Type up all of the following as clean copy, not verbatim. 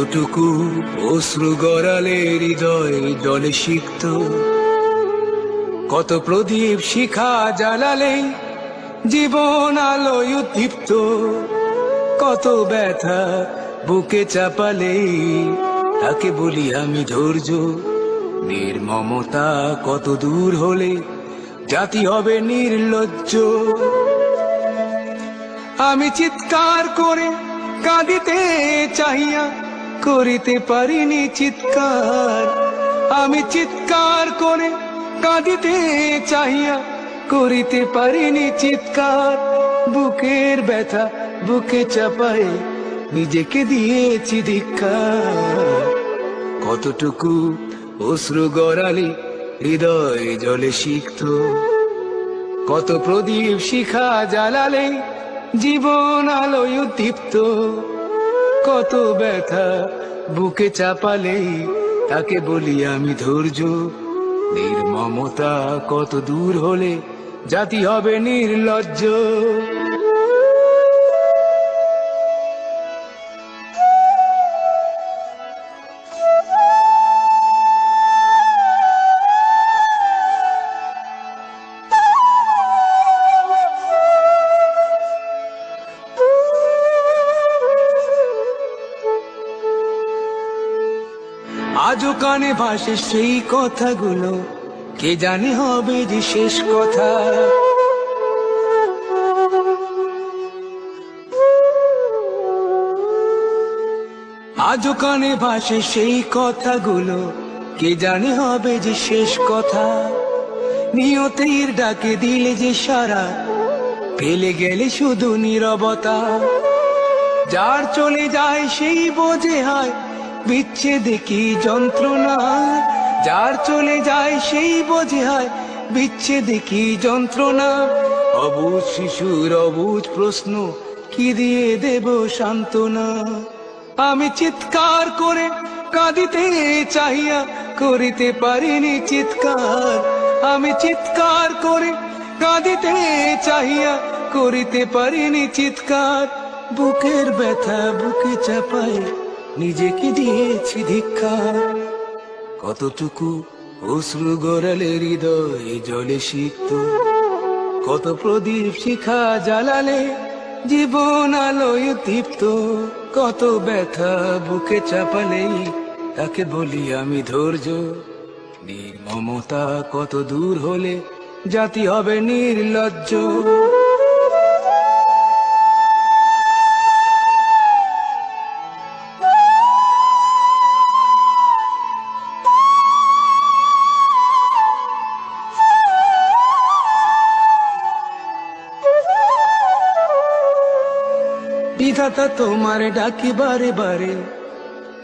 কতটুকু অশ্রু গড়ালে হৃদয় জলে সিক্ত, কত প্রদীপ শিখা জ্বালালে জীবন আলোয় উদ্দীপ্ত, কত ব্যথা বুকে চাপালে তাকে বলি আমি ধৈর্য। নির্মমতা কত দূর হলে জাতি হবে নির্লজ্জ। আমি চিৎকার করে কাঁদিতে চাহিয়া করিতে পারিনি চিৎকার। আমি চিৎকার করে কাঁদিতে চাহিয়া করিতে পারিনি চিৎকার। বুকের ব্যথা বুকে চাপায় নিজেকে দিয়েছি ধিক্কার। কতটুকু অশ্রু গড়ালে হৃদয় জলে সিক্ত, কত প্রদীপ শিখা জ্বালালে জীবন আলোয় উদ্দীপ্ত, কত ব্যথা বুকে চাপালে তাকে বলি আমি ধৈর্য। নির্মমতা কত দূর হলে জাতি হবে নির্লজ্জ। আজও কানে ভাসে সেই কথাগুলো, কে জানে হবে যে শেষ কথা। আজও কানে ভাসে সেই কথাগুলো, কে জানে হবে যে শেষ কথা। নিয়তির ডাকে দিলে যে সারা, ফেলে গেলে শুধু নীরবতা। যার চলে যায় সেই বোঝে হয় বিচ্ছেদে কি যন্ত্রণা। যার চলে যায় সেই বোঝে হয় বিচ্ছেদে কি যন্ত্রণা। অবুঝ শিশুর অবুঝ প্রশ্ন, কি দিয়ে দেব সান্ত্বনা। আমি চিৎকার করে কাঁদিতে চাহিয়া করিতে পারিনি চিৎকার। আমি চিৎকার করে কাঁদিতে চাহিয়া করিতে পারিনি চিৎকার। বুকের ব্যথা বুকে চাপায় নিজেকে দিয়েছি ধিক্কার। কতটুকু অশ্রু গড়ালে হৃদয় জলে সিক্ত, কত প্রদীপ শিখা জ্বালালে জীবন আলোয় দীপ্ত, কত ব্যথা বুকে চাপালে তাকে বলি আমি ধৈর্য। নির্মমতা কত দূর হলে জাতি হবে নির্লজ্জ। বিধাতা তোমার ডাকি বারে বারে,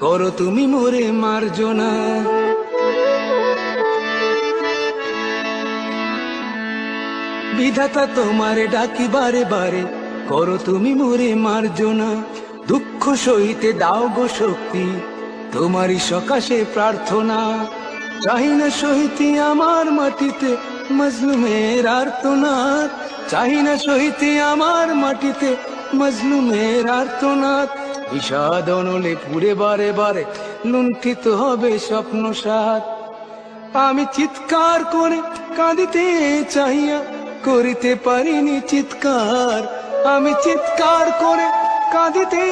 করো তুমি মোরে মার্জনা। বিধাতা তোমার ডাকি বারে বারে, করো তুমি মোরে মার্জনা। দুঃখ সইতে দাও গো শক্তি, তোমারই সকাশে প্রার্থনা। চাহি না সইতে আমার মাটিতে মজলুমের আর্তনাদ। চাহি না সইতে আমার মাটিতে মজলুমের আর্তনাদ। বিষাদ অনলে পুড়ে বারে বারে লুণ্ঠিত হবে স্বপ্ন সাথ। আমি চিৎকার করে কাঁদিতে চাহিয়া করিতে পারিনি চিৎকার। আমি চিৎকার করে কাঁদিতে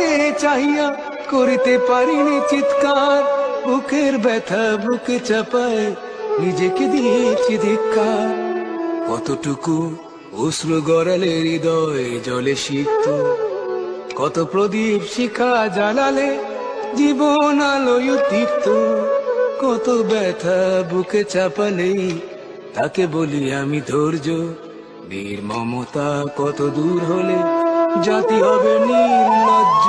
চাহিয়া করিতে পারিনি চিৎকার। বুকের ব্যথা বুকে চাপায় নিজেকে দিয়েছি ধিক্কার। কতটুকু অশ্রু গড়ালে হৃদয় জলে সিক্ত, কত প্রদীপ শিখা জ্বালালে জীবন আলোয় দীপ্ত, কত ব্যথা বুকে চাপালে তাকে বলি আমি ধৈর্য। নির্মমতা কত দূর হলে জাতি হবে নির্লজ্জ।